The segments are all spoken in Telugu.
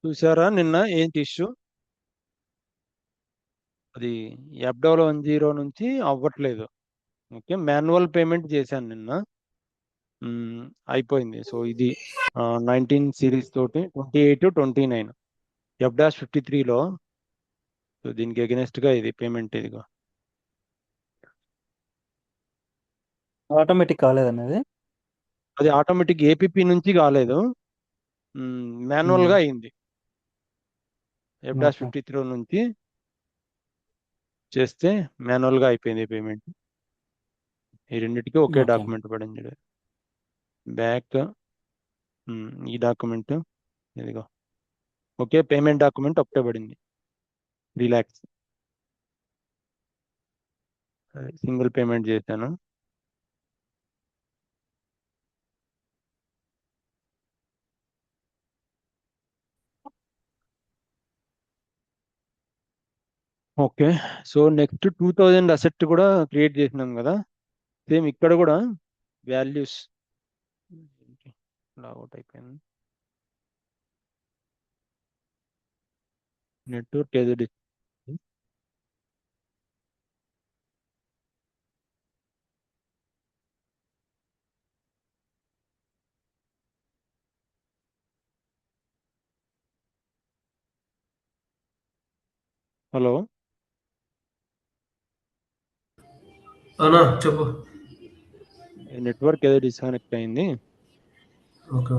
చూసారా నిన్న ఏంటి ఇష్యూ? అది యాప్డోలో 10 నుంచి అవ్వట్లేదు. ఓకే, మాన్యువల్ పేమెంట్ చేశాను నిన్న. అయిపోయింది. సో ఇది 19 సిరీస్ తోటి 28-29 F-53లో. సో దీనికి against గా ఇది పేమెంట్ ఇదిగో. ఆటోమేటిక్ కాలేదన్నది. అది ఆటోమేటిక్ ఏపీపీ నుంచి కాలేదు, మాన్యువల్ గా అయింది. ఓకే. F-53 నుంచి చేస్తే మాన్యువల్ గా అయిపోయింది పేమెంట్. ఈ రెండింటికి ఒకే ఓకే. డాక్యుమెంట్ పడింది. బ్యాక్ ఈ డాక్యుమెంట్ ఇదిగో. ఓకే, పేమెంట్ డాక్యుమెంట్ ఒకటే పడింది. రిలాక్స్, సింగిల్ పేమెంట్ చేశాను. ఓకే, సో నెక్స్ట్ 2000 అసెట్ కూడా క్రియేట్ చేసినాం కదా. సేమ్ ఇక్కడ కూడా వాల్యూస్ లాగౌట్ అయిపోయింది. నెట్వర్క్ ఏదో హలో అన్నా చెప్పు. నెట్వర్క్ ఏదో డిస్కనెక్ట్ అయింది. ఓకే.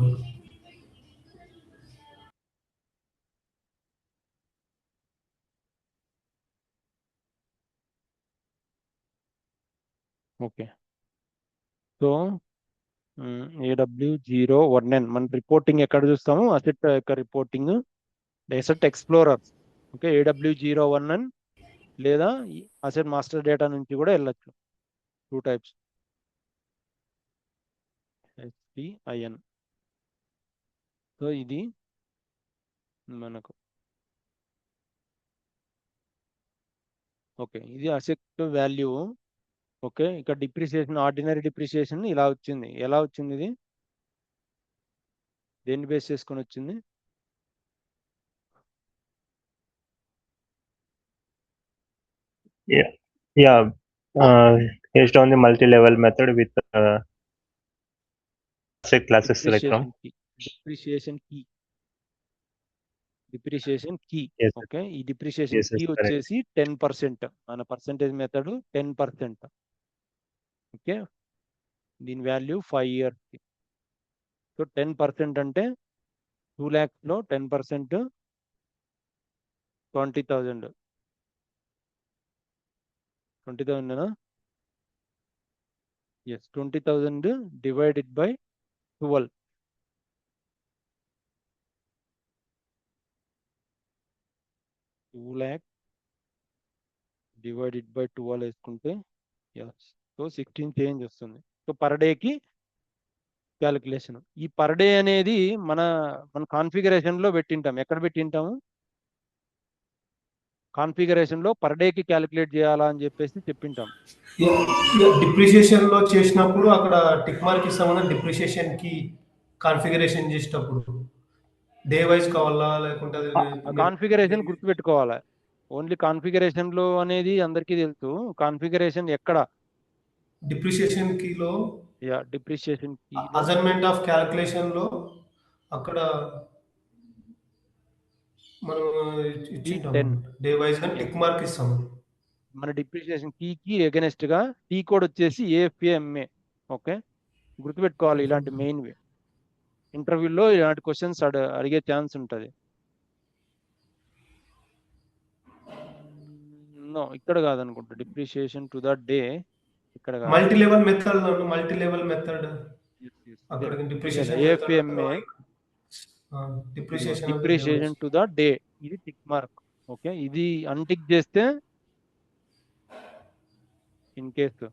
ఓకే, సో AW01N మన రిపోర్టింగ్ ఎక్కడ చూస్తాము? అసెట్ యొక్క reporting asset explorer. Okay, AW01N లేదా అసెట్ మాస్టర్ డేటా నుంచి కూడా వెళ్ళచ్చు. 2 టైప్స్, SPIN. సో ఇది మనకు ఓకే, ఇది అసెట్ వాల్యూ. ఓకే, ఇక్కడ డిప్రిసియేషన్, ఆర్డినరీ డిప్రిసియేషన్ ఇలా వచ్చింది. ఎలా వచ్చింది ఇది? దేన్ని బేస్ చేసుకొని వచ్చింది? Yeah, based on the multi-level method with asset classes selectron. Depreciation key. Yes, okay, ఈ depreciation yes, key yes, correct. వచ్చేసి 10%. మన పర్సంటేజ్ మెథడ్ 10%. ఓకే, దీని వాల్యూ 5 years. సో 10% అంటే 2 lakhs లో 10% 20,000. 20,000 yes, 20,000 divided by 12. 2 lakh divided by 12 వేసుకుంటే ఎస్, సో 16 చేంజ్ వస్తుంది. సో పర్ డేకి క్యాలిక్యులేషన్. ఈ పర్ డే అనేది మన మన కాన్ఫిగరేషన్లో పెట్టింటాం. ఎక్కడ పెట్టింటాము? కాన్ఫిగరేషన్లో పర్ డేకి క్యాలిక్యులేట్ చేయాలా అని చెప్పేసి చెప్పింటాం. డిప్రిసియేషన్ లో చేసినప్పుడు అక్కడ టిక్ మార్క్ ఇస్తామన్నా డిప్రిసియేషన్ కి కాన్ఫిగరేషన్ చేసేటప్పుడు డే వైజ్ కావాలా లేకుంటే కాన్ఫిగరేషన్ గుర్తుపెట్టుకోవాలి. ఓన్లీ కాన్ఫిగరేషన్లో అనేది అందరికీ తెలుసు. కాన్ఫిగరేషన్ ఎక్కడ? డిప్రిసియేషన్ కీలో, డిప్రిసియేషన్ కీలో అసైన్మెంట్ ఆఫ్ క్యాలిక్యులేషన్ లో అక్కడ మనం ఇచ్చింటాం డే వైజ్ గా టిక్ మార్క్ ఇస్తాం. మన డిప్రిసియేషన్ కీకి ఎగనెస్ట్ గా టీ కోడ్ వచ్చేసి AFMA. ఓకే, గుర్తుపెట్టుకోవాలి. ఇలాంటి మెయిన్వి ఇంటర్వ్యూలో ఇలాంటి క్వశ్చన్స్ అడిగే ఛాన్స్ ఉంటుంది. నో, ఇక్కడ కాదనుకుంటా. డిప్రిసియేషన్ టు ద డే ఇక్కడ కాదు. మల్టీ లెవెల్ మెథడ్ అక్కడ depreciation AFMA depreciation to the day. ఇది టిక్ మార్క్. ఓకే, ఇది అన్టిక్ చేస్తే ఇన్ కేస్.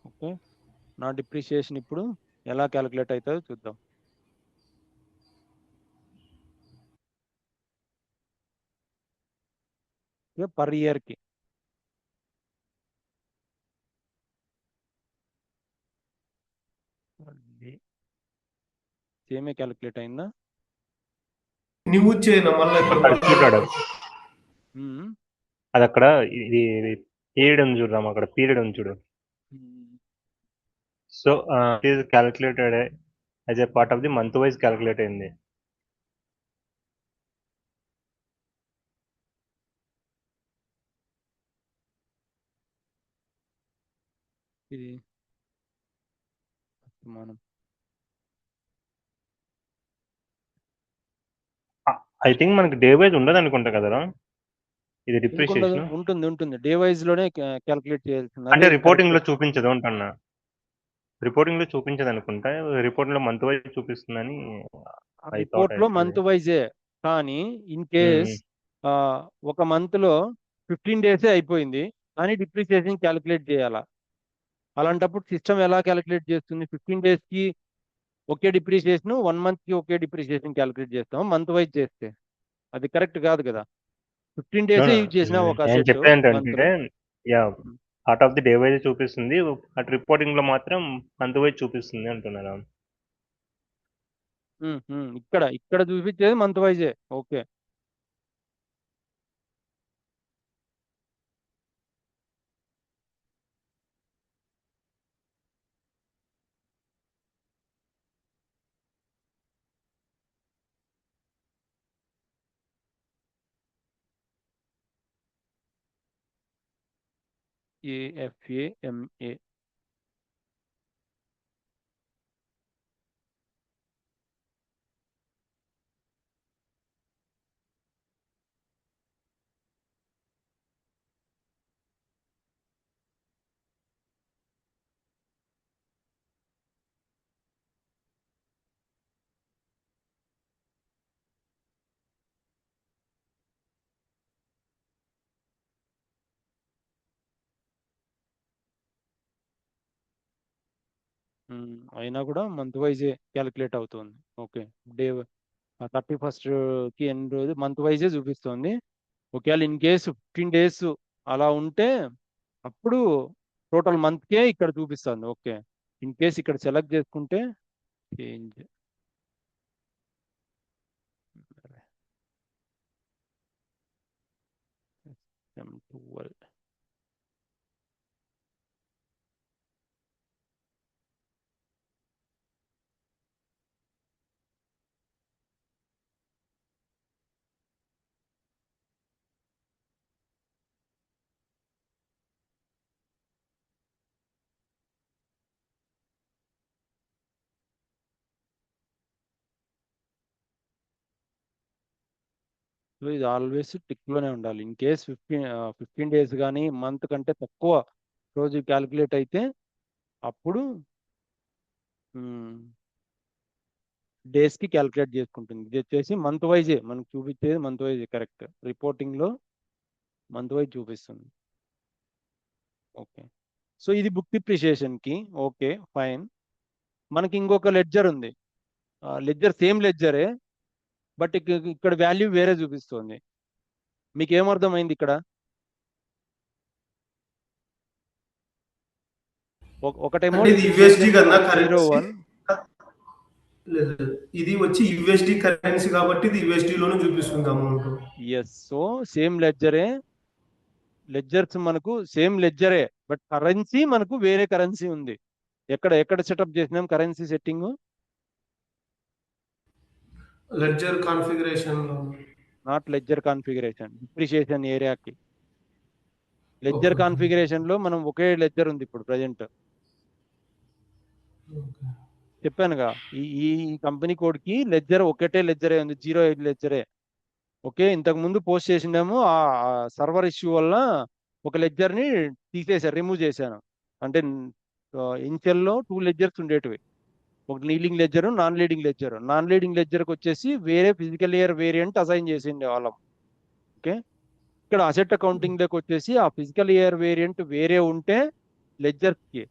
ఓకే, నా డిప్రిసియేషన్ ఇప్పుడు ఎలా క్యాలిక్యులేట్ అవుతుందో చూద్దాం. పర్ ఇయర్కి సేమే క్యాలిక్యులేట్ అయిందా? నువ్వు చేయనా మళ్ళీ చూడాడు మ్మ్. అది అక్కడ ఇది పీరియడ్ ఉంది చూడరాము, అక్కడ పీరియడ్ ఉంది చూడు. So it is calculated as a part of the month wise calculate అయింది. ఇది మనం ఐ థింక్ మనకి డే వైజ్ ఉండదు అనుకుంటా కదరా ఇది ఎందుకు ఉండదు? డిప్రిసియేషన్. ఉంటుంది డే వైజ్ లోనే క్యాలిక్యులేట్ చేయాల్సింది. అంటే అదే రిపోర్టింగ్ లో correct. చూపించదు అంటున్నా. రిపోర్టింగ్ లో చూపించదు అనుకుంటా, రిపోర్టింగ్ లో మంత్ వైజ్ చూపిస్తుందని ఆ I రిపోర్ట్ thought లో actually. మంత్ వైజే, కానీ ఇన్ కేస్ ఒక మంత్ లో 15 డేసే అయిపోయింది కానీ డిప్రిసియేషన్ క్యాలిక్యులేట్ చేయాలా. అలాంటప్పుడు సిస్టమ్ ఎలా క్యాలిక్యులేట్ చేస్తుంది? 15 డేస్ కి ఒకే డిప్రిసియేషన్, 1 మంత్ కి ఒకే డిప్రిసియేషన్ క్యాలిక్యులేట్ చేస్తాం మంత్ వైజ్ చేస్తే. అది కరెక్ట్ కాదు కదా. 15 No, డేసే no. యూజ్ చేసిన ఒక నేను సెట్ చెప్పేది మంత్ ఏంటంటే yeah part of the day wise చూపిస్తుంది, అటు రిపోర్టింగ్ లో మాత్రం మంత్ వైజ్ చూపిస్తుంది అంటున్నారా. ఇక్కడ చూపించేది మంత్ వైజే. Okay, AFAMA. అయినా కూడా మంత్ వైజే క్యాలిక్యులేట్ అవుతుంది. ఓకే, డే 31st కి ఎన్ని రోజు మంత్ వైజే చూపిస్తుంది. ఒకవేళ ఇన్ కేసు 15 డేస్ అలా ఉంటే అప్పుడు టోటల్ మంత్కే ఇక్కడ చూపిస్తుంది. ఓకే, ఇన్ కేస్ ఇక్కడ సెలెక్ట్ చేసుకుంటే చేంజ్ M12. సో ఇది ఆల్వేస్ టిక్లోనే ఉండాలి. ఇన్ కేస్ 15 డేస్ కానీ మంత్ కంటే తక్కువ రోజు క్యాలిక్యులేట్ అయితే అప్పుడు డేస్కి క్యాలిక్యులేట్ చేసుకుంటుంది. ఇది వచ్చేసి మంత్ వైజే మనకు చూపించేది, మంత్ వైజే కరెక్ట్. రిపోర్టింగ్లో మంత్ వైజ్ చూపిస్తుంది. ఓకే, సో ఇది బుక్ డిప్రిషియేషన్కి. Okay fine. మనకి ఇంకొక లెడ్జర్ ఉంది. లెడ్జర్ సేమ్ లెడ్జరే, బట్ ఇక్కడ వాల్యూ వేరే చూపిస్తుంది. మీకు ఏమర్థమైంది ఇక్కడ? ఒకటేమో అంటే ఇది USD కదా కరెన్సీ. 01. ఇది వచ్చి USD కరెన్సీ కాబట్టి ఇది USD లోనే చూపిస్తుంది అమౌంట్. ఎస్, సో సేమ్ లెడ్జరే, లెడ్జర్స్ మనకు సేమ్ లెడ్జరే, బట్ కరెన్సీ మనకు వేరే కరెన్సీ ఉంది. ఎక్కడ సెటప్ చేసినాం కరెన్సీ సెట్టింగ్? లెడ్జర్ కాన్ఫిగరేషన్ లో, నాట్ లెడ్జర్ కాన్ఫిగరేషన్, డిప్రిషియేషన్ ఏరియాకి. లెడ్జర్ కాన్ఫిగరేషన్ లో మనం ఒకే లెడ్జర్ ఉంది ఇప్పుడు ప్రజెంట్. చెప్పానుగా ఈ కంపెనీ కోడ్ కి లెడ్జర్ ఒకటే లెడ్జరే ఉంది, 08 లెడ్జరే. ఓకే, ఇంతకు ముందు పోస్ట్ చేసిండేమో ఆ సర్వర్ ఇష్యూ వల్ల ఒక లెడ్జర్ ని తీసేసాను, రిమూవ్ చేశాను. అంటే ఇన్షియల్లో 2 లెడ్జర్స్ ఉండేటివి, ఒక leading ledger, non leading ledger. Non leading లెడ్జర్కి వచ్చేసి వేరే ఫిజికల్ ఇయర్ వేరియంట్ అసైన్ చేసిండే వాళ్ళం. ఓకే, ఇక్కడ అసెట్ అకౌంటింగ్ లోకి వచ్చేసి ఆ ఫిజికల్ ఇయర్ వేరియంట్ వేరే ఉంటే లెడ్జర్కి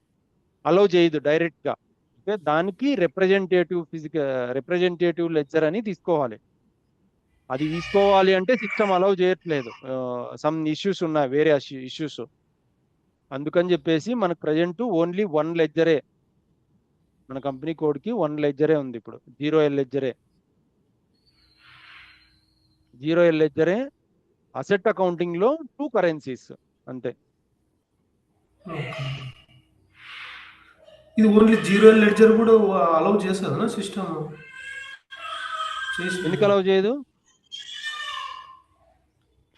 అలౌ చేయదు డైరెక్ట్ గా. ఓకే, దానికి రిప్రజెంటేటివ్ లెడ్జర్ అని తీసుకోవాలి. అది తీసుకోవాలి అంటే సిస్టమ్ అలౌ చేయట్లేదు, సమ్ ఇష్యూస్ ఉన్నాయి, వేరే ఇష్యూస్. అందుకని చెప్పేసి మనకు ప్రజెంట్ ఓన్లీ 1 లెడ్జరే, మన కంపెనీ కోడ్కి 1 లెడ్జరే ఉంది ఇప్పుడు, 0L లెడ్జరే. 0L లెడ్జరే అసెట్ అకౌంటింగ్ లో 2 కరెన్సీస్ అంతే. ఇది ఓన్లీ జీరో లెడ్జర్ కూడా అలౌ చేస్తుందా సిస్టమ్? ఎందుకు అలౌ చేయదు?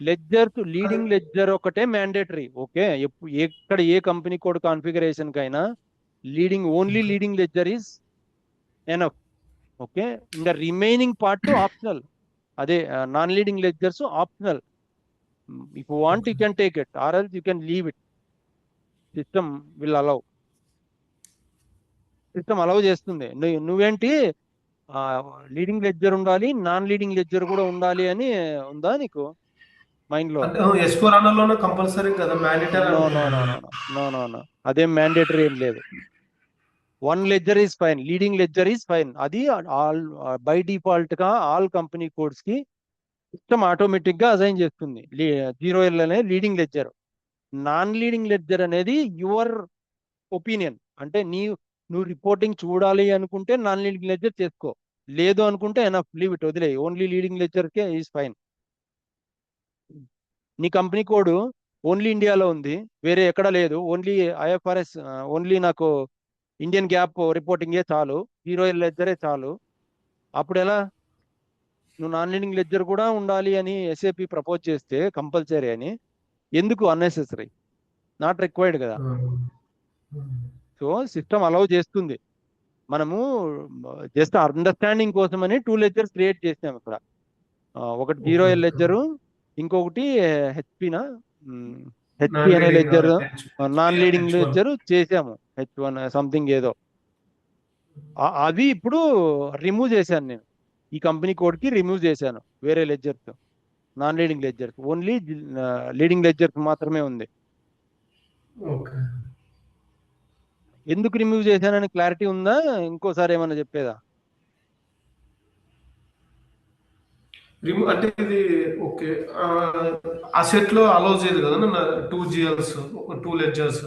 లెడ్జర్స్ లీడింగ్ లెడ్జర్ ఒకటే మ్యాండేటరీ. ఓకే, ఎక్కడ ఏ కంపెనీ కోడ్ కాన్ఫిగరేషన్ కైనా only leading ledger is enough. Okay, ఇంకా రిమైనింగ్ పార్ట్ ఆప్షనల్. అదే non leading ledgers optional. If you want you can take it or else you can leave it. System will allow. System allow చేస్తుంది. నువ్వేంటి లీడింగ్ లెడ్జర్ ఉండాలి, నాన్ లీడింగ్ లెడ్జర్ కూడా ఉండాలి అని ఉందా నీకు మైండ్ లో? S/4HANA లోనే కంపల్సరీ కదా, mandatory no no no no no no no, అదేం మ్యాండేటరీ ఏం లేదు. 1 ledger is fine, leading ledger is fine. అది ఆల్ బై డిఫాల్ట్ గా ఆల్ కంపెనీ కోడ్స్ కి సిస్టమ్ ఆటోమేటిక్ గా అసైన్ చేస్తుంది. 0L అనే leading ledger. Non leading ledger అనేది యువర్ ఒపీనియన్. అంటే నువ్వు రిపోర్టింగ్ చూడాలి అనుకుంటే నాన్ లీడింగ్ లెడ్జర్ చేసుకో, లేదు అనుకుంటే ఎనఫ్, లీవ్ ఇట్, వదిలే. Only leading ledger K is fine. నీ కంపెనీ కోడ్ ఓన్లీ ఇండియాలో ఉంది, వేరే ఎక్కడ లేదు, ఓన్లీ IFRS, ఓన్లీ నాకు ఇండియన్ గ్యాప్ రిపోర్టింగే చాలు, 0L లెడ్జరే చాలు. అప్పుడు ఎలా? నువ్వు నాన్ లీడింగ్ లెడ్జర్ కూడా ఉండాలి అని SAP ప్రపోజ్ చేస్తే కంపల్సరీ అని, ఎందుకు అన్నెసెసరీ? నాట్ రిక్వైర్డ్ కదా. సో సిస్టమ్ అలౌ చేస్తుంది. మనము జస్ట్ అండర్స్టాండింగ్ కోసమని 2 లెడ్జర్స్ క్రియేట్ చేసాం ఇక్కడ. ఒకటి 0L లెడ్జరు, ఇంకొకటి హెచ్పినా హెచ్పి అనే లెడ్జర్, నాన్ లీడింగ్ లెడ్జర్ చేసాము, H1 సంథింగ్ ఏదో. అది ఇప్పుడు రిమూవ్ చేశాను నేను. ఈ కంపెనీ కోడ్ కి రిమూవ్ చేశాను వేరే ledgers, non leading ledgers. Only leading ledgers మాత్రమే ఉంది. ఎందుకు రిమూవ్ చేశానని క్లారిటీ ఉందా? ఇంకోసారి ఏమన్నా చెప్పేదా? రిమూవ్ అంటే ఇది ఓకే, అసెట్ లో అలౌ చేయదు కదా 2 లెడ్జర్స్.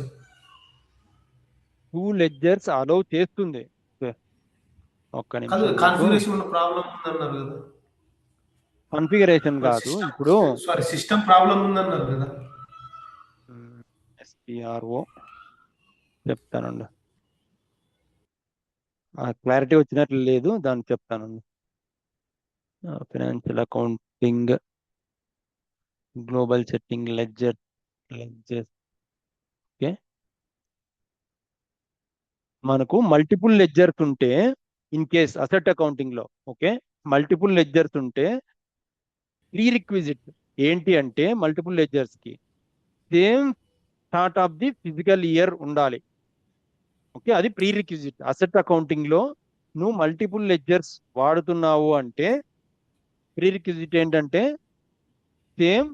2 లెడ్జర్స్ అలౌ చేస్తుంది. ఒక్క నిమిషం. కాన్ఫిగరేషన్ ఉన్న ప్రాబ్లం ఉందన్నారు కదా. కాన్ఫిగరేషన్ కాదు, ఇప్పుడు సారీ, సిస్టమ్ ప్రాబ్లం ఉందన్నారు కదా. SPRO చెప్తానండి, క్లారిటీ వచ్చినట్లు లేదు, దాన్ని చెప్తానండి. Financial accounting global setting ledger. Okay, మనకు మల్టిపుల్ లెడ్జర్స్ ఉంటే, ఇన్ కేస్ అసెట్ అకౌంటింగ్ లో, ఓకే, మల్టిపుల్ లెడ్జర్స్ ఉంటే ప్రీ రిక్విజిట్ ఏంటి అంటే, మల్టిపుల్ లెడ్జర్స్ కి same start of the fiscal year ఉండాలి. ఓకే, అది ప్రీ రిక్విజిట్. అసెట్ అకౌంటింగ్ లో నువ్వు మల్టిపుల్ లెడ్జర్స్ వాడుతున్నావు అంటే ప్రీ రిక్విజిట్ ఏంటంటే same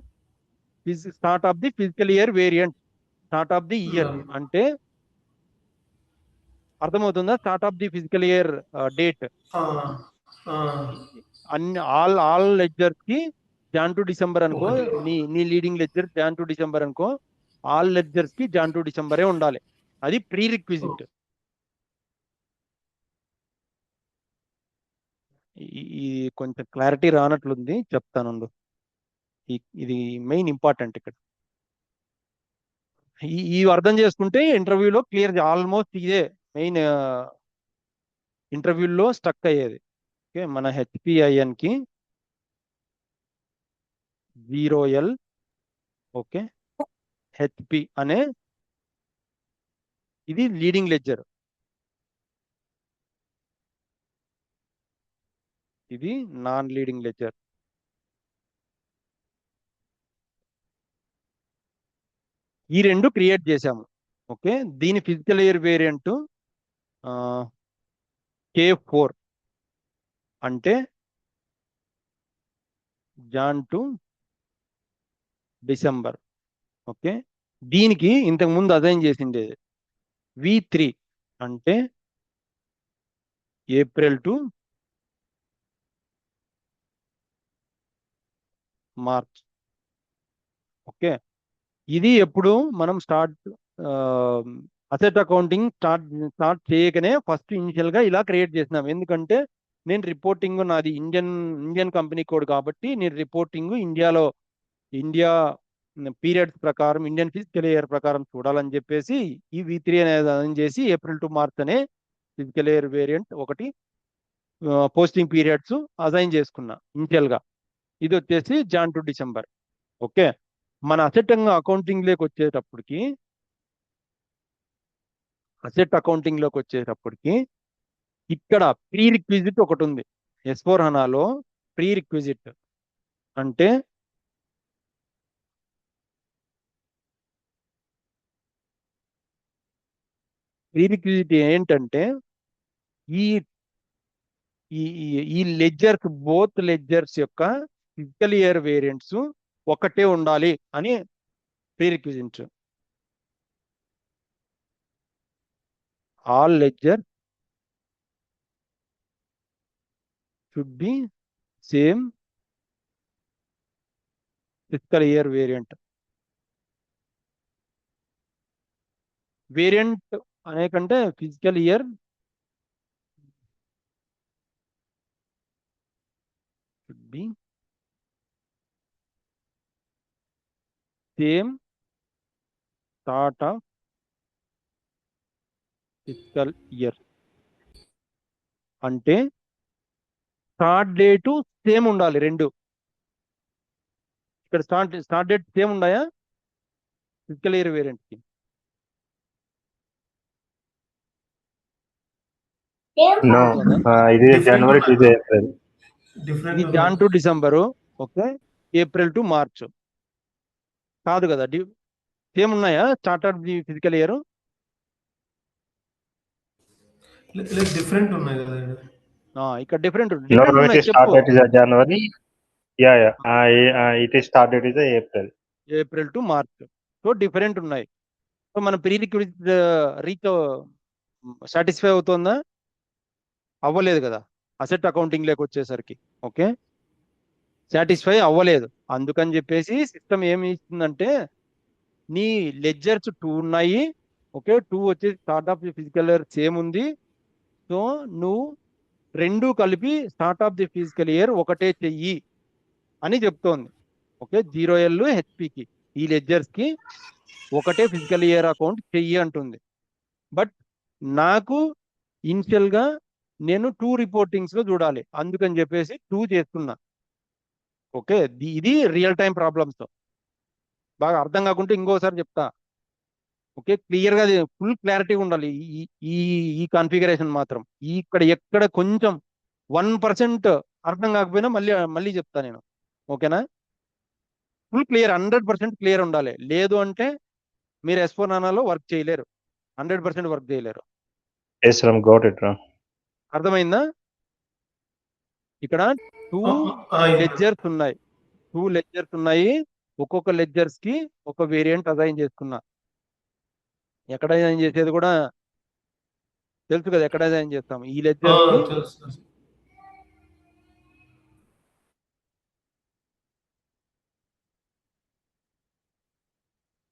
start of the fiscal year variant, start of the year అంటే అర్థమవుతుందా? Start of the fiscal year date. అన్ని ఆల్ లెడ్జర్స్ కి జాన్ టు డిసెంబర్ అనుకో, నీ leading ledger Jan to December అనుకో, ఆల్ లెడ్జర్స్ కి జాన్ టు డిసెంబరే ఉండాలి. అది ప్రీ రిక్విజిట్. ఈ కొంచెం క్లారిటీ రానట్లుంది, చెప్తాను. ఇది మెయిన్ ఇంపార్టెంట్ ఇక్కడ. ఈ అర్థం చేసుకుంటే ఇంటర్వ్యూలో క్లియర్, ఆల్మోస్ట్ ఇదే మెయిన్ ఇంటర్వ్యూలో స్టక్ అయ్యేది. ఓకే, మన HPIN కి 0L, ఓకే, HP అనే ఇది లీడింగ్ లెడ్జర్, ఇది నాన్ లీడింగ్ లెడ్జర్. ఈ రెండు క్రియేట్ చేశాము. ఓకే, దీని ఫిజికల్ ఇయర్ వేరియంట్ K4 అంటే జాన్ టు డిసెంబర్. ఓకే, దీనికి ఇంతకు ముందు అసైన్ చేసింది V3 అంటే ఏప్రిల్ టు మార్చ్. ఓకే, ఇది ఎప్పుడు మనం స్టార్ట్ అసెట్ అకౌంటింగ్ స్టార్ట్ చేయకనే ఫస్ట్ ఇనిషియల్ గా ఇలా క్రియేట్ చేసినాం. ఎందుకంటే నేను రిపోర్టింగ్ నాది ఇండియన్ కంపెనీ కోడ్ కాబట్టి నేను రిపోర్టింగ్ ఇండియా పీరియడ్స్ ప్రకారం ఇండియన్ ఫిజికల్ ఇయర్ ప్రకారం చూడాలని చెప్పేసి ఈ V3 అనేది అరేంజ్ చేసి ఏప్రిల్ టు మార్చ్ అనే ఫిజికల్ ఇయర్ వేరియంట్ ఒకటి పోస్టింగ్ పీరియడ్స్ అసైన్ చేసుకున్నా ఇనిషియల్ గా. ఇది వచ్చేసి జాన్ టు డిసెంబర్. ఓకే, మన అసెట్ అకౌంటింగ్ లోకి వచ్చేటప్పటికి ఇక్కడ ప్రీ రిక్విజిట్ ఒకటి ఉంది. S/4HANAలో ప్రీ రిక్విజిట్ అంటే ఏంటంటే ఈ ఈ లెడ్జర్స్ బోత్ లెడ్జర్స్ యొక్క ఫిజికల్ ఇయర్ వేరియంట్స్ ఒకటే ఉండాలి అని pre requisite. All ledger should be same physical year variant. Variant అనే కంటే physical year should be same start of fiscal year. అంటే స్టార్ట్ డేట్ సేమ్ ఉండాలి రెండు. ఇక్కడ స్టార్ట్ డేట్ సేమ్ ఉన్నాయా ఫిజికల్ ఇయర్ వేరియంట్ కి? No, ఇది జనవరి టు ఏప్రిల్. ఇది Jan to December. Okay, April to March కాదు కదా, సేమ్ ఉన్నాయా start of the fiscal year? Different ఉన్నాయి కదా ఇక్కడ different No, it is start date is January. Yeah. It is start date is April. April to March. So different ఉన్నాయి. సో మన ప్రీ రిక్విజిట్ రీచ్ సాటిస్ఫై అవుతుందా? అవ్వలేదు కదా అసెట్ అకౌంటింగ్ లేక వచ్చేసరికి. ఓకే, సాటిస్ఫై అవ్వలేదు. అందుకని చెప్పేసి సిస్టమ్ ఏమి ఇస్తుందంటే నీ లెడ్జర్స్ 2 ఉన్నాయి. ఓకే, 2 వచ్చేసి start of the fiscal year same ఉంది. సో నువ్వు రెండు కలిపి start of the fiscal year ఒకటే చెయ్యి అని చెప్తోంది. ఓకే, 0L HP ఈ లెడ్జర్స్ కి ఒకటే ఫిజికల్ ఇయర్ అకౌంట్ చెయ్యి అంటుంది. బట్ నాకు ఇనిషియల్ గా నేను 2 రిపోర్టింగ్స్ లో చూడాలి, అందుకని చెప్పేసి 2 చేస్తున్నా. ఓకే, ఇది రియల్ టైం ప్రాబ్లమ్స్. బాగా అర్థం కాకుంటే ఇంకోసారి చెప్తా. ఓకే, క్లియర్ గా ఫుల్ క్లారిటీ ఉండాలి ఈ కాన్ఫిగరేషన్ మాత్రం. ఎక్కడ కొంచెం 1% అర్థం కాకపోయినా మళ్ళీ చెప్తా నేను. ఓకేనా, ఫుల్ క్లియర్ 100% క్లియర్ ఉండాలి. లేదు అంటే మీరు S/4HANAలో వర్క్ చేయలేరు, 100% వర్క్ చేయలేరు. Yes, Ram, got it, Ram. అర్థమైందా? ఇక్కడ 2 లెడ్జర్స్ ఉన్నాయి. 2 లెడ్జర్స్ ఉన్నాయి. ఒక్కొక్క లెడ్జర్స్ కి ఒక వేరియంట్ అసైన్ చేసుకున్నా. ఎక్కడ అసైన్ చేసేది కూడా తెలుసు కదా, ఎక్కడ అసైన్ చేస్తాం ఈ లెడ్జర్ కి.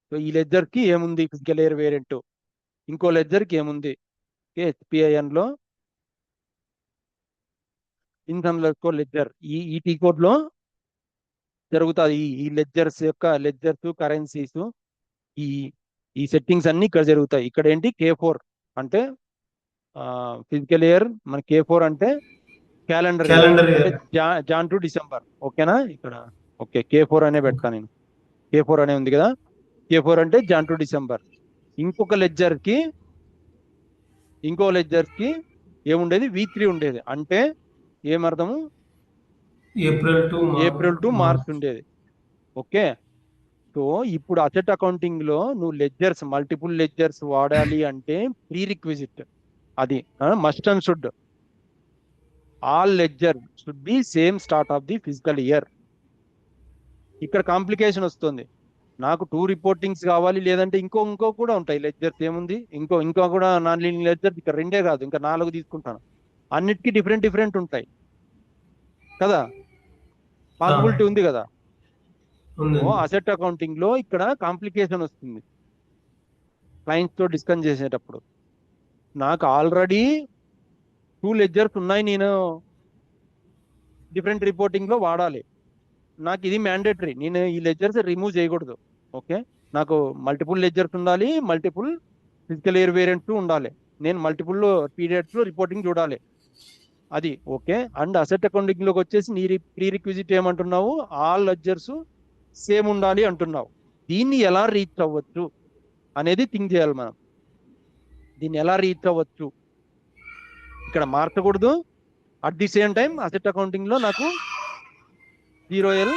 సో ఈ లెడ్జర్ కి ఏముంది ఫిజికల్ ఇయర్ వేరియంట్, ఇంకో లెడ్జర్ కి ఏముంది HPIN లో ఇన్కమ్ లెడ్జర్ ఈ టీ కోడ్ లో జరుగుతుంది. ఈ లెడ్జర్స్ కరెన్సీస్ ఈ సెట్టింగ్స్ అన్ని ఇక్కడ జరుగుతాయి. ఇక్కడ ఏంటి K4 అంటే ఫిజికల్ ఇయర్, మన K4 అంటే క్యాలెండర్ అంటే జాన్ టు డిసెంబర్. ఓకేనా, ఇక్కడ ఓకే K4 అనే పెడతా నేను. K4 అనే ఉంది కదా, K4 అంటే జాన్ టు డిసెంబర్. ఇంకో లెడ్జర్ కి ఏముండేది V3 ఉండేది. అంటే ఏమర్థము, ఏప్రిల్ టు మార్చ్ ఉండేది. ఓకే, సో ఇప్పుడు అసెట్ అకౌంటింగ్ లో నువ్వు మల్టిపుల్ లెడ్జర్స్ వాడాలి అంటే ప్రీ రిక్విజిట్ అది must and should. All ledger should be same start of the fiscal year. ఇక్కడ కాంప్లికేషన్ వస్తుంది. నాకు 2 రిపోర్టింగ్స్ కావాలి, లేదంటే ఇంకో కూడా ఉంటాయి లెడ్జర్స్. ఏముంది ఇంకో కూడా నాన్ లీనియర్ లెడ్జర్. ఇక్కడ 2 కాదు, ఇంకా 4 తీసుకుంటాను. అన్నిటికీ డిఫరెంట్ ఉంటాయి కదా, పాసిబిలిటీ ఉంది కదా. అసెట్ అకౌంటింగ్ లో ఇక్కడ కాంప్లికేషన్ వస్తుంది. క్లయింట్స్తో డిస్కస్ చేసేటప్పుడు నాకు ఆల్రెడీ 2 లెడ్జర్స్ ఉన్నాయి, నేను డిఫరెంట్ రిపోర్టింగ్లో వాడాలి. నాకు ఇది మ్యాండేటరీ, నేను ఈ లెడ్జర్స్ రిమూవ్ చేయకూడదు. ఓకే, నాకు మల్టిపుల్ లెడ్జర్స్ ఉండాలి, మల్టిపుల్ ఫిజికల్ ఇయర్ వేరియంట్స్ ఉండాలి, నేను మల్టిపుల్ పీరియడ్స్లో రిపోర్టింగ్ చూడాలి. అది ఓకే. అండ్ అసెట్ అకౌంటింగ్లోకి వచ్చేసి నీ ప్రీ రిక్విజిట్ ఏమంటున్నావు, ఆల్ లెడ్జర్స్ సేమ్ ఉండాలి అంటున్నావు. దీన్ని ఎలా రీచ్ అవ్వచ్చు అనేది థింక్ చేయాలి మనం. దీన్ని ఎలా రీచ్ అవ్వచ్చు, ఇక్కడ మార్చకూడదు. At the same time asset అకౌంటింగ్లో నాకు 0L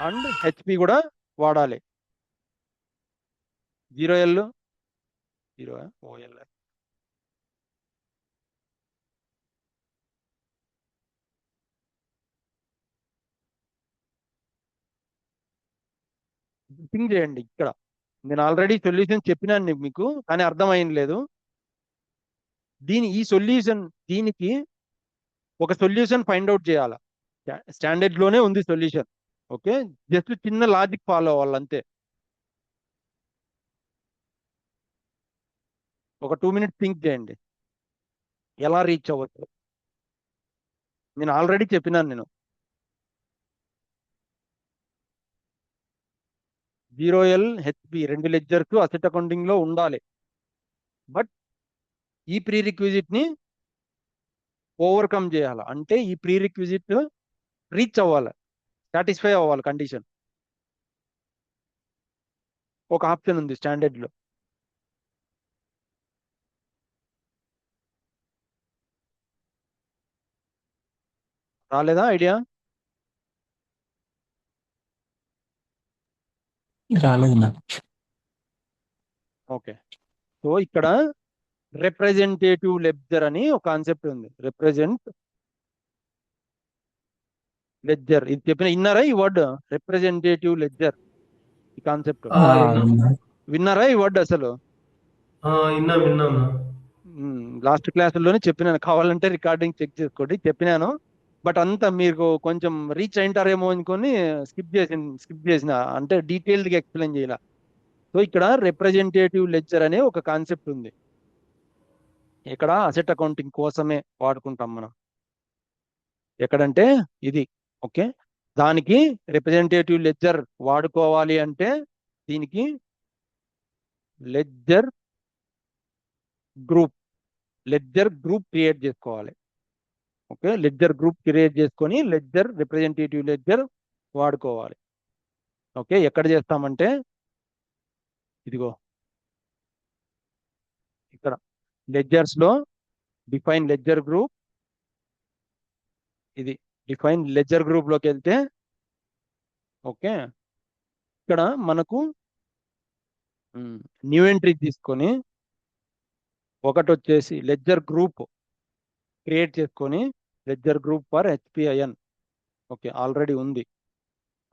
అండ్ HP కూడా వాడాలి. 0L 0OL థింక్ చేయండి. ఇక్కడ నేను ఆల్రెడీ సొల్యూషన్ చెప్పినాను మీకు, కానీ అర్థమైంది లేదు. ఈ సొల్యూషన్, దీనికి ఒక సొల్యూషన్ ఫైండ్ అవుట్ చేయాలా. స్టాండర్డ్లోనే ఉంది సొల్యూషన్. ఓకే, జస్ట్ చిన్న లాజిక్ ఫాలో అవ్వాలి అంతే. ఒక 2 minutes థింక్ చేయండి ఎలా రీచ్ అవ్వచ్చు. నేను ఆల్రెడీ చెప్పినాను, నేను 0L HP 2 ledgers asset accounting లో ఉండాలి. బట్ ఈ ప్రీ రిక్విజిట్ ని ఓవర్కమ్ చేయాలి. అంటే ఈ ప్రీ రిక్విజిట్ రీచ్ అవ్వాలి, సాటిస్ఫై అవ్వాలి కండిషన్. ఒక ఆప్షన్ ఉంది స్టాండర్డ్ లో. రాలేదా ఐడియా? రాలేదు నాకు. ఓకే, సో ఇక్కడ రిప్రజెంటేటివ్ లెడ్జర్ అని ఒక కాన్సెప్ట్ ఉంది. రిప్రజెంట్ లెడ్జర్, ఇది చెప్పిన విన్నారా ఈ వర్డ్ రిప్రజెంటేటివ్ లెడ్జర్? ఈ కాన్సెప్ట్ విన్నారా ఈ వర్డ్ అసలు? విన్నాం. లాస్ట్ క్లాసుల్లోనే చెప్పినాను, కావాలంటే రికార్డింగ్ చెక్ చేసుకోండి, చెప్పినాను. బట్ అంతా మీరు కొంచెం రీచ్ అయింటారేమో అనుకొని స్కిప్ చేసిన, అంటే డీటెయిల్డ్గా ఎక్స్ప్లెయిన్ చేయాల. సో ఇక్కడ రిప్రజెంటేటివ్ లెడ్జర్ అనే ఒక కాన్సెప్ట్ ఉంది. ఇక్కడ అసెట్ అకౌంటింగ్ కోసమే వాడుకుంటాం మనం. ఎక్కడంటే ఇది. ఓకే, దానికి రిప్రజెంటేటివ్ లెడ్జర్ వాడుకోవాలి అంటే దీనికి లెడ్జర్ గ్రూప్ క్రియేట్ చేసుకోవాలి. ఓకే, లెడ్జర్ గ్రూప్ క్రియేట్ చేసుకొని రిప్రజెంటేటివ్ లెడ్జర్ వాడుకోవాలి. ఓకే, ఎక్కడ చేస్తామంటే ఇదిగో ఇక్కడ లెడ్జర్స్ లో డిఫైన్ లెడ్జర్ గ్రూప్, ఇది డిఫైన్ లెడ్జర్ గ్రూప్ లోకి వెళ్తే ఓకే, ఇక్కడ మనకు న్యూ ఎంట్రీ తీసుకొని ఒకటి వచ్చేసి లెడ్జర్ గ్రూప్ క్రియేట్ చేసుకొని ledger group for HPIN. Okay, already ఉంది,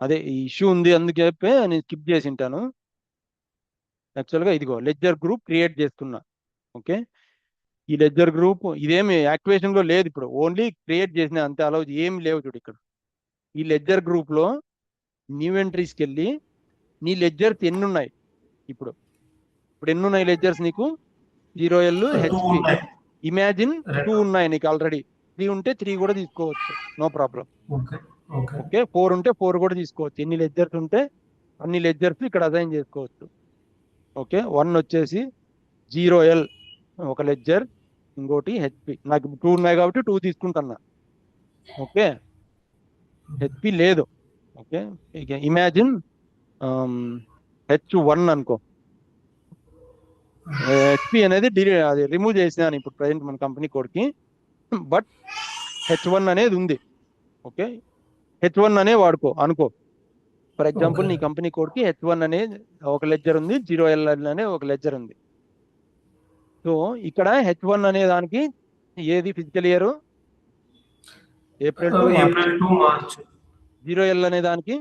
అదే ఈ ఇష్యూ ఉంది అందుకే చెప్పి నేను స్కిప్ చేసి ఉంటాను. యాక్చువల్గా ఇదిగో లెడ్జర్ గ్రూప్ క్రియేట్ చేసుకున్నా. ఓకే, ఈ లెడ్జర్ గ్రూప్ ఇదేమి యాక్టివేషన్ లో లేదు, ఇప్పుడు ఓన్లీ క్రియేట్ చేసిన అంతే, అలా ఏమి లేవు. చూడు ఇక్కడ ఈ లెడ్జర్ గ్రూప్ లో న్యూ ఎంట్రీస్కి వెళ్ళి నీ లెడ్జర్స్ ఎన్ని ఉన్నాయి, ఇప్పుడు ఎన్ని ఉన్నాయి లెడ్జర్స్ నీకు? 0L HP. ఇమాజిన్ 2 ఉన్నాయి నీకు ఆల్రెడీ. 3 ఉంటే 3 కూడా తీసుకోవచ్చు, నో ప్రాబ్లం. ఓకే, 4 ఉంటే 4 కూడా తీసుకోవచ్చు. ఎన్ని లెడ్జర్స్ ఉంటే అన్ని లెడ్జర్స్ ఇక్కడ అసైన్ చేసుకోవచ్చు. ఓకే, 1 వచ్చేసి 0L ఒక లెడ్జర్, ఇంకోటి HP. నాకు 2 ఉన్నాయి కాబట్టి 2 తీసుకుంటున్నా. ఓకే, HP లేదు. ఓకే, ఇమాజిన్ H1 అనుకో. HP అనేది అది రిమూవ్ చేసినాను ఇప్పుడు ప్రజెంట్ మన కంపెనీ కోడ్కి, బట్ H1 అనేది ఉంది. ఓకే, H1 అనే వాడుకో అనుకో. ఫర్ ఎగ్జాంపుల్ నీ కంపెనీ కోడ్కి H1 అనే ఒక లెడ్జర్ ఉంది, 0L అనే ఒక లెడ్జర్ ఉంది. సో ఇక్కడ H1 అనే దానికి ఏది physical year? April to March. 0L అనే దానికి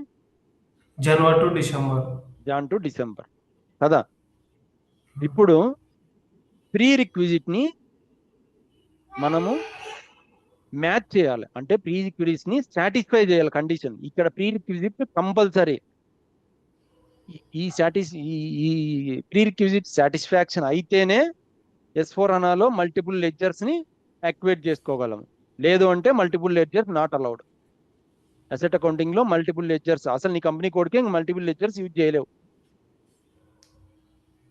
జాన్ టు డిసెంబర్ కదా. ఇప్పుడు ప్రీ రిక్విజిట్ ని మనము మ్యాచ్ చేయాలి, అంటే ప్రీ రిక్విజిట్ ని సాటిస్ఫై చేయాలి కండిషన్. ఇక్కడ ప్రీ రిక్విజిట్ కంపల్సరీ ఈ ఈ ప్రీరిక్విజిట్ సాటిస్ఫాక్షన్ అయితేనే S4 హనాలో మల్టిపుల్ లెడ్జర్స్ ని యాక్టివేట్ చేసుకోగలము. లేదు అంటే multiple ledgers not allowed. Asset accounting లో మల్టిపుల్ లెడ్జర్స్ అసలు నీ కంపెనీ కోడ్కి మల్టిపుల్ లెడ్జర్స్ యూజ్ చేయలేవు.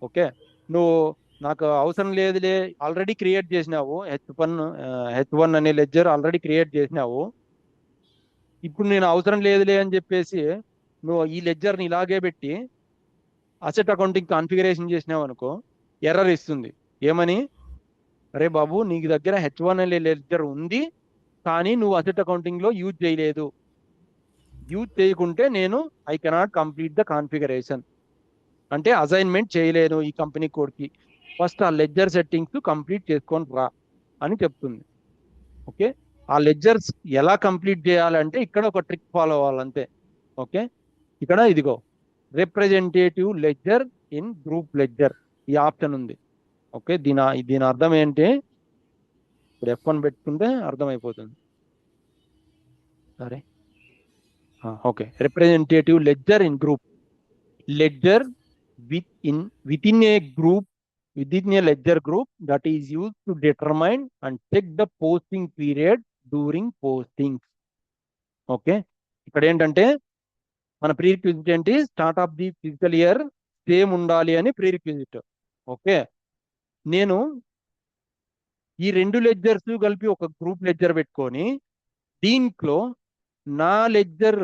ఓకే, నువ్వు నాకు అవసరం లేదులే ఆల్రెడీ క్రియేట్ చేసినావు, H1 అనే లెడ్జర్ ఆల్రెడీ క్రియేట్ చేసినావు, ఇప్పుడు నేను అవసరం లేదులే అని చెప్పేసి నువ్వు ఈ లెడ్జర్ని ఇలాగే పెట్టి అసెట్ అకౌంటింగ్ కాన్ఫిగరేషన్ చేసినావు అనుకో, ఎర్రర్ ఇస్తుంది. ఏమని? అరే బాబు, నీకు దగ్గర H1 అనే లెడ్జర్ ఉంది కానీ నువ్వు అసెట్ అకౌంటింగ్ లో యూజ్ చేయలేదు. యూజ్ చేయకుంటే నేను I cannot complete the configuration, అంటే అసైన్మెంట్ చేయలేను ఈ కంపెనీ కోడ్కి. ఫస్ట్ ఆ లెడ్జర్ సెట్టింగ్స్ కంప్లీట్ చేసుకొని రా అని చెప్తుంది. ఓకే, ఆ లెడ్జర్స్ ఎలా కంప్లీట్ చేయాలంటే ఇక్కడ ఒక ట్రిక్ ఫాలో అవ్వాలంతే. ఓకే, ఇక్కడ ఇదిగో representative ledger in group ledger ఈ ఆప్షన్ ఉంది. ఓకే, దీని అర్థం ఏంటి? ఇప్పుడు F1 పెట్టుకుంటే అర్థమైపోతుంది. సరే, okay, representative ledger in group ledger within a group, within a ledger group that is used to determine and check the posting period during postings. Okay, ఇక్కడ ఏంటంటే మన ప్రీరిక్విజిట్ ఏంటి? Start of the fiscal year same ఉండాలి అని ప్రీరిక్విజిట్. ఓకే, నేను ఈ రెండు లెడ్జర్స్ కలిపి ఒక గ్రూప్ లెడ్జర్ పెట్టుకొని దీంట్లో నా లెడ్జర్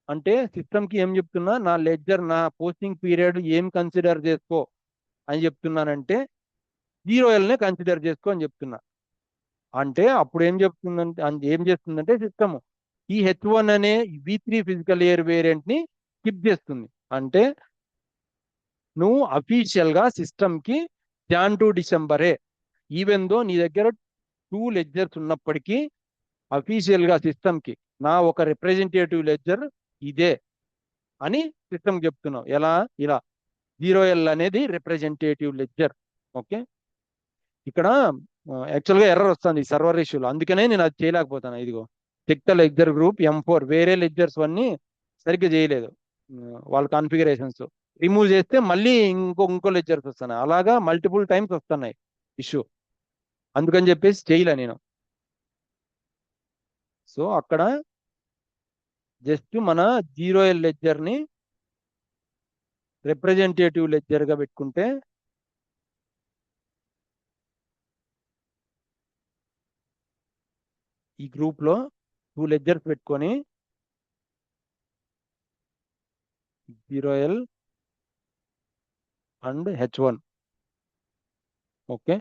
అంటే సిస్టమ్కి ఏం చెప్తున్నా, నా లెడ్జర్ నా పోస్టింగ్ పీరియడ్ ఏం కన్సిడర్ చేసుకో అని చెప్తున్నానంటే 0Lనే కన్సిడర్ చేసుకో అని చెప్తున్నా. అంటే అప్పుడు ఏం చేస్తుందంటే సిస్టమ్ ఈ H1 అనే V3 ఫిజికల్ ఇయర్ వేరియంట్ ని స్కిప్ చేస్తుంది. అంటే నువ్వు అఫీషియల్ గా సిస్టమ్ కి Jan to December even though నీ దగ్గర 2 లెడ్జర్స్ ఉన్నప్పటికీ అఫీషియల్ గా సిస్టమ్ కి నా ఒక రిప్రజెంటేటివ్ లెడ్జర్ ఇదే అని సిస్టమ్ చెప్తున్నావు. ఎలా? ఇలా 0L అనేది రిప్రజెంటేటివ్ లెడ్జర్. ఓకే, ఇక్కడ యాక్చువల్గా ఎర్రర్ వస్తుంది సర్వర్ ఇష్యూలో, అందుకనే నేను అది చేయలేకపోతాను. ఇదిగో check the ledger group M4 వేరే లెడ్జర్స్ అన్ని సరిగ్గా చేయలేదు, వాళ్ళ కాన్ఫిగరేషన్స్ రిమూవ్ చేస్తే మళ్ళీ ఇంకో లెడ్జర్స్ వస్తున్నాయి. అలాగా మల్టిపుల్ టైమ్స్ వస్తున్నాయి ఇష్యూ, అందుకని చెప్పేసి చేయలే నేను. సో అక్కడ జస్ట్ మన 0L లెడ్జర్ ని రిప్రజెంటేటివ్ లెడ్జర్ గా పెట్టుకుంటే ఈ గ్రూప్ లో 2 లెడ్జర్స్ పెట్టుకొని 0L అండ్ H1. ఓకే,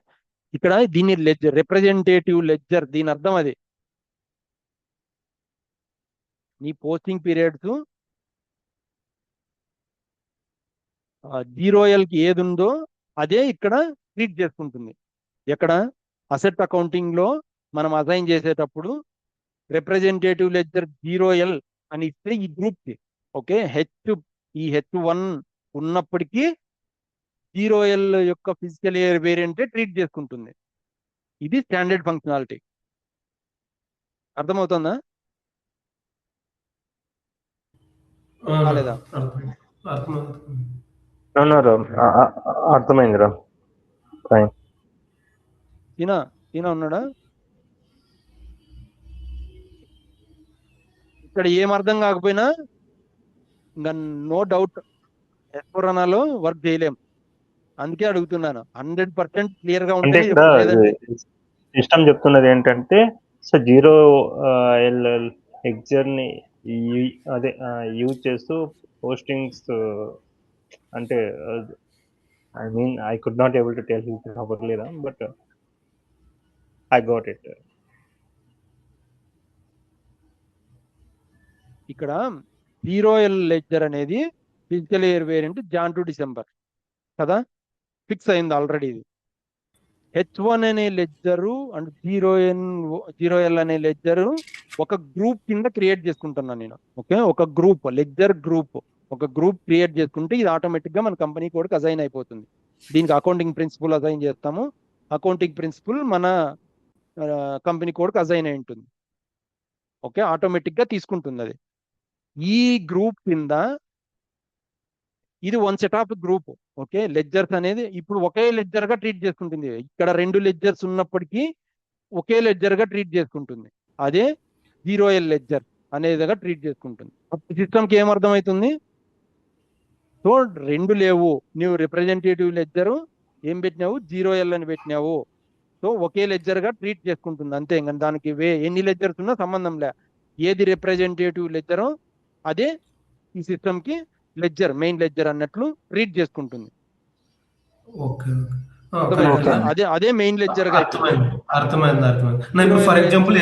ఇక్కడ దీన్ని లెడ్జర్ రిప్రజెంటేటివ్ లెడ్జర్, దీని అర్థం అది నీ పోస్టింగ్ పీరియడ్స్ 0Lకి ఏది ఉందో అదే ఇక్కడ ట్రీట్ చేసుకుంటుంది. ఎక్కడ? అసెట్ అకౌంటింగ్ లో మనం అసైన్ చేసేటప్పుడు రిప్రజెంటేటివ్ లెడ్జర్ 0L అని ఇస్తే ఈ గ్రూప్ కి ఓకే ఈ H1 ఉన్నప్పటికీ 0L యొక్క ఫిజికల్ ఇయర్ వేరియంటే ట్రీట్ చేసుకుంటుంది. ఇది స్టాండర్డ్ ఫంక్షనాలిటీ. అర్థమవుతుందా? కాలేదా? అర్థమైందిరా. ఈయన ఉన్నాడా? ఇక్కడ ఏం అర్థం కాకపోయినా ఇంకా నో డౌట్ S4 హనాలో వర్క్ చేయలేం, అందుకే అడుగుతున్నాను. 100% క్లియర్ గా అంటే ఇక్కడ సిస్టమ్ చెప్తున్నది ఏంటంటే సో 0L లెడ్జర్ ని అదే యూజ్ చేస్తూ పోస్టింగ్స్ అంటే I could not able to tell you properly, but I got it. ఇక్కడ 0L లెడ్జర్ అనేది physical year variant Jan to December కదా, ఫిక్స్ అయింది ఆల్రెడీ. ఇది H1 అనే లెడ్జరు అండ్ 0L అనే లెడ్జరు ఒక గ్రూప్ కింద క్రియేట్ చేసుకుంటున్నాను నేను. ఓకే, ఒక గ్రూప్ లెడ్జర్ గ్రూప్ ఒక గ్రూప్ క్రియేట్ చేసుకుంటే ఇది ఆటోమేటిక్ గా మన కంపెనీ కోడ్కి అసైన్ అయిపోతుంది. దీనికి అకౌంటింగ్ ప్రిన్సిపల్ అసైన్ చేస్తాము, అకౌంటింగ్ ప్రిన్సిపల్ మన కంపెనీ కోడ్కి అసైన్ అయి ఉంటుంది. ఓకే, ఆటోమేటిక్ గా తీసుకుంటుంది అది. ఈ గ్రూప్ కింద ఇది one set of group. Okay, ledgers అనేది ఇప్పుడు ఒకే లెడ్జర్ గా ట్రీట్ చేసుకుంటుంది. ఇక్కడ 2 లెడ్జర్స్ ఉన్నప్పటికీ ఒకే లెడ్జర్ గా ట్రీట్ చేసుకుంటుంది. అదే 0L లెడ్జర్ అనేదిగా ట్రీట్ చేసుకుంటుంది. సిస్టమ్కి ఏమర్థమవుతుంది? సో 2 లేవు, నువ్వు రిప్రజెంటేటివ్ లెడ్జరు ఏం పెట్టినావు, 0L అని పెట్టినావు. సో ఒకే లెడ్జర్ గా ట్రీట్ చేసుకుంటుంది అంతే. ఇంకా దానికి ఎన్ని లెడ్జర్స్ ఉన్నా సంబంధం లే. ఏది రిప్రజెంటేటివ్ లెడ్జరో అదే ఈ సిస్టమ్ కి లెడ్జర్, మెయిన్ లెడ్జర్ అన్నట్లు ట్రీట్ చేసుకుంటుంది. ఓకే అర్థమైందా? అదే మెయిన్ లెడ్జర్ గా అర్థమైంది. నా ఇప్పుడు for example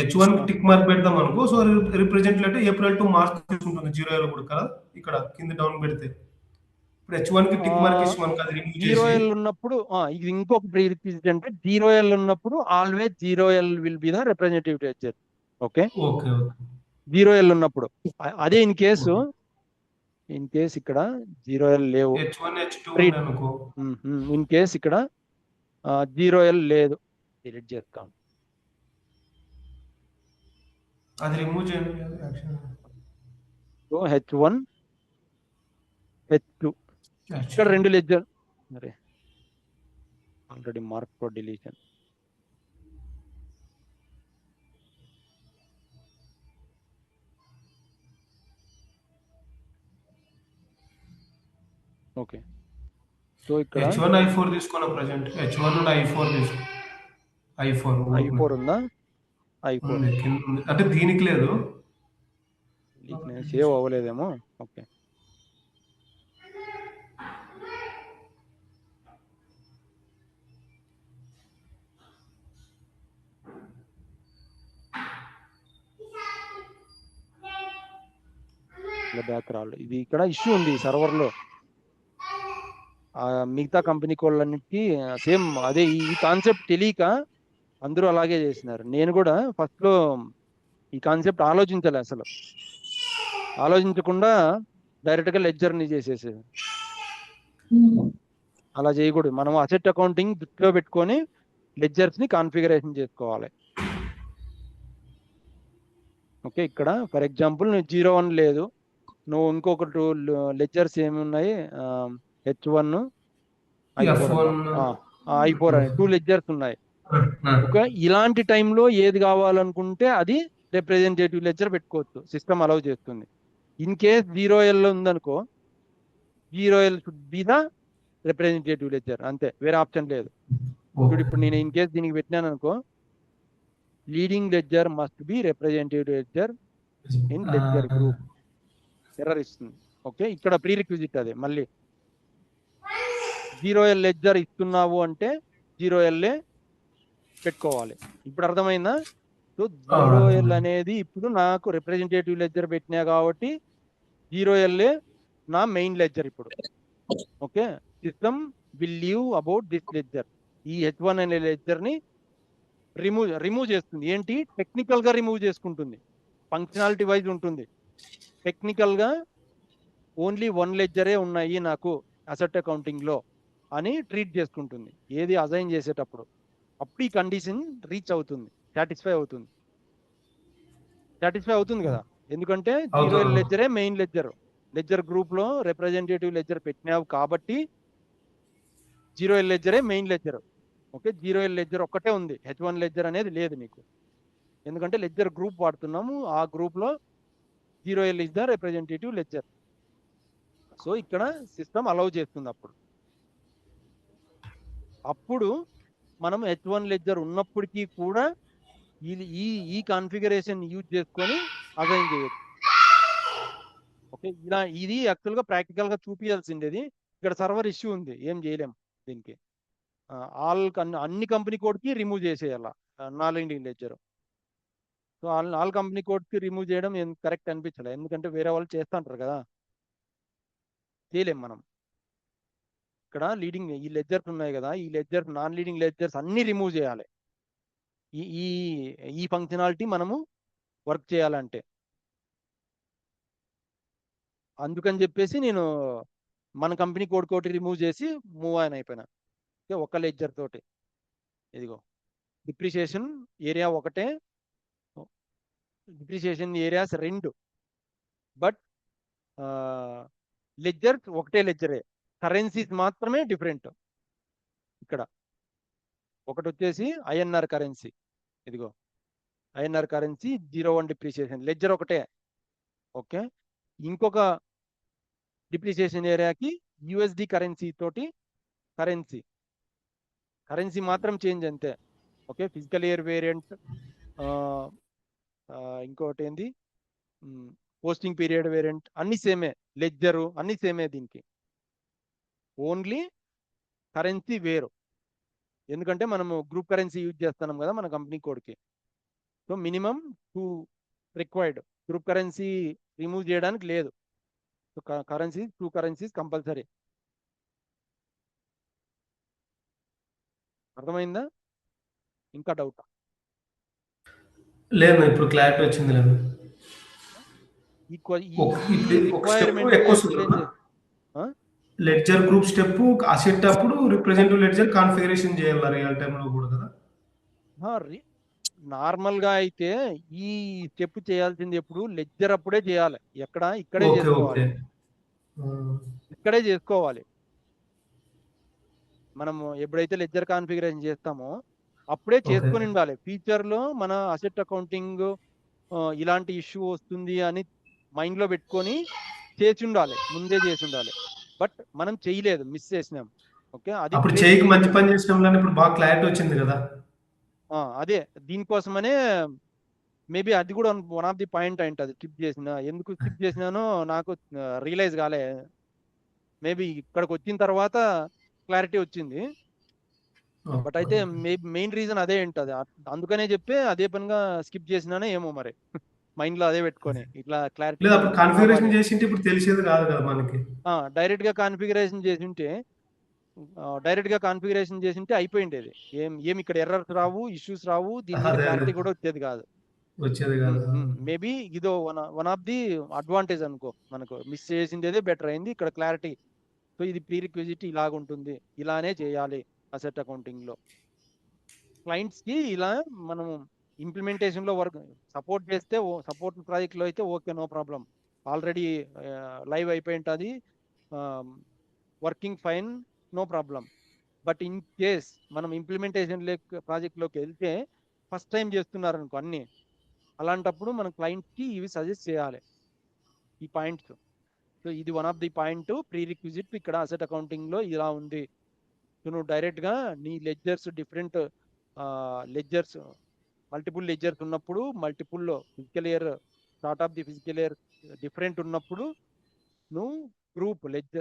H1 tick mark పెడదాం అనుకో, సో రిప్రజెంట్ అంటే ఏప్రిల్ టు మార్చ్ తీసుకుంటుంది 0L కూడా కదా, ఇక్కడ కింద డౌన్ పెడితే. ఇప్పుడు H1 కి టిక్ మార్క్ ఇచ్చి మనకి అది రిమూవ్ చేసి 0L ఉన్నప్పుడు ఇది ఇంకొక ప్రీరిక్విజిట్ అంటే 0L ఉన్నప్పుడు always 0L will be the representative ledger. Okay, okay 0L ఉన్నప్పుడు. అదే ఇన్ కేసు ఇక్కడ 0L లేవు, H1 H2 అనుకో, ఇన్ కేస్ ఇక్కడ 0L లేదు, డిలీట్ చేస్తాం. అది రిమూవ్ చేయండి. సో H1 H2 ఇక్కడ 2 లెడ్జర్. మరి already mark for deletion. Okay, so ఇక్కడ H1 I4 తీసుకున్న ప్రెజెంట్ H1 నుండి I4 తీసుకో. I4 ఉందా? I4 అంటే దీనికి లేదు, సేవ్ అవ్వలేదేమో. ఓకే, బ్యాక్ రాళ్ళు. ఇది ఇక్కడ ఇష్యూ ఉంది సర్వర్ లో. మిగతా కంపెనీ కోళ్ళన్నిటికీ సేమ్ అదే ఈ కాన్సెప్ట్ తెలియక అందరూ అలాగే చేసినారు. నేను కూడా ఫస్ట్ లో ఈ కాన్సెప్ట్ ఆలోచించాలి, అసలు ఆలోచించకుండా డైరెక్ట్ గా లెడ్జర్ ని చేసేసేది. అలా చేయకూడదు. మనం అసెట్ అకౌంటింగ్ దృష్టిలో పెట్టుకొని లెడ్జర్స్ ని కాన్ఫిగరేషన్ చేసుకోవాలి. ఓకే, ఇక్కడ ఫర్ ఎగ్జాంపుల్ నువ్వు 0-1 లేదు, నువ్వు ఇంకొక 2 లెడ్జర్స్ ఏమి ఉన్నాయి, H1 I4 అని 2 లెడ్జర్స్ ఉన్నాయి. ఓకే, ఇలాంటి టైంలో ఏది కావాలనుకుంటే అది రిప్రజెంటేటివ్ లెడ్జర్ పెట్టుకోవచ్చు, సిస్టమ్ అలౌ చేస్తుంది. ఇన్ కేస్ 0L ఉందనుకో, 0L should be the representative ledger, అంతే, వేరే ఆప్షన్ లేదు. ఇప్పుడు నేను ఇన్ కేస్ దీనికి పెట్టినాను అనుకో, leading ledger must be representative ledger in ledger group, error ఇస్తుంది. ఓకే, ఇక్కడ ప్రీ రిక్విజిట్ అదే. మళ్ళీ 0L లెడ్జర్ ఇస్తున్నావు అంటే 0L పెట్టుకోవాలి. ఇప్పుడు అర్థమైందా? సో 0L అనేది ఇప్పుడు నాకు రిప్రజెంటేటివ్ లెడ్జర్ పెట్టినా కాబట్టి 0L నా మెయిన్ లెడ్జర్ ఇప్పుడు. Okay, system will leave about this ledger. ఈ H1 అనే లెడ్జర్ ని రిమూవ్ చేస్తుంది. ఏంటి, టెక్నికల్ గా రిమూవ్ చేసుకుంటుంది, ఫంక్షనాలిటీ వైజ్ ఉంటుంది. టెక్నికల్ గా ఓన్లీ 1 లెడ్జరే ఉన్నాయి నాకు అసెట్ అకౌంటింగ్ లో అని ట్రీట్ చేసుకుంటుంది ఏది అసైన్ చేసేటప్పుడు. అప్పుడు ఈ కండిషన్ రీచ్ అవుతుంది, సాటిస్ఫై అవుతుంది కదా. ఎందుకంటే 0L లెడ్జరే మెయిన్ లెడ్జర్ గ్రూప్ లో రిప్రజెంటేటివ్ లెడ్జర్ పెట్టినావు కాబట్టి 0L లెడ్జరే main ledger. Okay, 0L ledger ఒక్కటే ఉంది, H1 లెడ్జర్ అనేది లేదు నీకు. ఎందుకంటే లెడ్జర్ గ్రూప్ వాడుతున్నాము, ఆ గ్రూప్ లో 0L is the representative ledger. So ఇక్కడ సిస్టమ్ అలౌ చేస్తుంది. అప్పుడు మనం H1 లెడ్జర్ ఉన్నప్పటికీ కూడా ఈ కాన్ఫిగరేషన్ యూజ్ చేసుకొని అసైన్ చేయొచ్చు. ఓకే, ఇలా ఇది యాక్చువల్ గా ప్రాక్టికల్ గా చూపించాల్సిండేది. ఇక్కడ సర్వర్ ఇష్యూ ఉంది, ఏం చేయలేం దీనికి. అన్ని కంపెనీ కోడ్ కి రిమూవ్ చేసేయాల non leading ledger. So all company code కి రిమూవ్ చేయడం కరెక్ట్ అనిపించలే, ఎందుకంటే వేరే వాళ్ళు చేస్తుంటారు కదా, చేయలేం మనం. ఇక్కడ లీడింగ్ ఈ లెడ్జర్స్ ఉన్నాయి కదా, ఈ లెడ్జర్స్ నాన్ లీడింగ్ లెడ్జర్స్ అన్ని రిమూవ్ చేయాలి ఈ ఫంక్షనాలిటీ మనము వర్క్ చేయాలంటే. అందుకని చెప్పేసి నేను మన కంపెనీ కోడ్ కోటి రిమూవ్ చేసి మూవ్ ఆన్ అయిపోయినా. ఒక లెడ్జర్ తోటి ఇదిగో డిప్రిసియేషన్ ఏరియా ఒకటే, డిప్రిసియేషన్ ఏరియాస్ 2, బట్ లెడ్జర్స్ ఒకటే లెడ్జరే, కరెన్సీస్ మాత్రమే డిఫరెంట్. ఇక్కడ ఒకటి వచ్చేసి ఐఎన్ఆర్ కరెన్సీ, ఇదిగో ఐఎన్ఆర్ కరెన్సీ 0 డిప్రిసియేషన్, లెడ్జర్ ఒకటే. ఓకే, ఇంకొక డిప్రిసియేషన్ ఏరియాకి యుఎస్డి కరెన్సీ తోటి కరెన్సీ మాత్రం చేంజ్ అంతే. ఓకే, ఫిజికల్ ఇయర్ వేరియంట్, ఇంకోటి ఏంది పోస్టింగ్ పీరియడ్ వేరియంట్, అన్ని సేమే, లెడ్జరు అన్ని సేమే. దీనికి ఓన్లీ కరెన్సీ వేరు, ఎందుకంటే మనము గ్రూప్ కరెన్సీ యూజ్ చేస్తున్నాం కదా మన కంపెనీ కోడ్కి. So minimum 2 required, group currency remove చేయడానికి లేదు. So currency 2 currencies compulsory. అర్థమైందా? ఇంకా డౌట్? లేదు, ఇప్పుడు క్లారిటీ వచ్చింది. లేదు, లెడ్జర్ గ్రూప్ స్టెప్ అసెట్ అప్పుడు రిప్రజెంటేటివ్ లెడ్జర్ కాన్ఫిగరేషన్ చేయాలి రియల్ టైమ్ లో కూడా కదా. నార్మల్ గా అయితే ఈ స్టెప్ చేయాల్సింది ఎప్పుడు లెడ్జర్ అప్పుడే చేయాలి. ఇక్కడే చేసుకోవాలి, ఇక్కడే చేసుకోవాలి. మనము ఎప్పుడైతే లెడ్జర్ కాన్ఫిగరేషన్ చేస్తామో అప్పుడే చేసుకొని ఉండాలి. ఫ్యూచర్ లో మన అసెట్ అకౌంటింగ్ ఇలాంటి ఇష్యూ వస్తుంది అని మైండ్ లో పెట్టుకొని చేసి ఉండాలి, ముందే చేసి ఉండాలి. బట్ మనం చేయలేదు, మిస్ చేసినాం. ఓకే, అది అప్పుడు చేయకి మంచి పని చేసినాం, ఇప్పుడు బాగా క్లారిటీ వచ్చింది కదా. అదే దీనికోసమనే మేబీ అది కూడా వన్ ఆఫ్ ది పాయింట్ అయింటది స్కిప్ చేసిన. ఎందుకు స్కిప్ చేసినానో నాకు రియలైజ్ కాలే. మేబీ ఇక్కడికి వచ్చిన తర్వాత క్లారిటీ వచ్చింది. బట్ అయితే మెయిన్ రీజన్ అదే ఉంటది. అందుకనే చెప్పి అదే పనిగా స్కిప్ చేసినానే ఏమో మరి, మైండ్ లో అదే పెట్టుకొని ఇట్లా క్లారిటీ కాన్ఫిగరేషన్ చేసింటే ఇప్పుడు తెలిసేది కాదు కదా మనకి. డైరెక్ట్ గా కాన్ఫిగరేషన్ చేసింటే అయిపోయిండేది. ఏం ఇక్కడ ఎర్రర్స్ రావు, ఇష్యూస్ రావు, దీని మీద క్లారిటీ కూడా వచ్చేది కాదు. మేబీ ఇదో వన్ ఆఫ్ ది అడ్వాంటేజ్ అనుకో, మనకు మిస్ చేసిందేదే బెటర్ అయింది ఇక్కడ క్లారిటీ. సో ఇది ప్రీ రిక్విజిట్ ఇలాగుంటుంది, ఇలానే చేయాలి అసెట్ అకౌంటింగ్ లో. క్లయింట్స్ కి ఇలా మనం ఇంప్లిమెంటేషన్ లో వర్క్ సపోర్ట్ చేస్తే, సపోర్ట్ ప్రాజెక్ట్ లో అయితే okay, no problem, already live అయిపోయి ఉంటుంది, working fine, no problem. But in case మనం ఇంప్లిమెంటేషన్ ప్రాజెక్ట్ లోకి వెళ్తే ఫస్ట్ టైం చేస్తున్నారు అనుకో అన్ని, అలాంటప్పుడు మనం క్లయింట్ కి ఇవి సజెస్ట్ చేయాలి ఈ పాయింట్స్. సో ఇది one of the point prerequisite ఇక్కడ అసెట్ అకౌంటింగ్ లో ఇలా ఉంది. సో నువ్వు డైరెక్ట్ గా నీ ledgers different ledgers multiple ledgers ఉన్నప్పుడు, multiple fiscal year start of the fiscal year different ఉన్నప్పుడు నువ్వు గ్రూప్ లెడ్జర్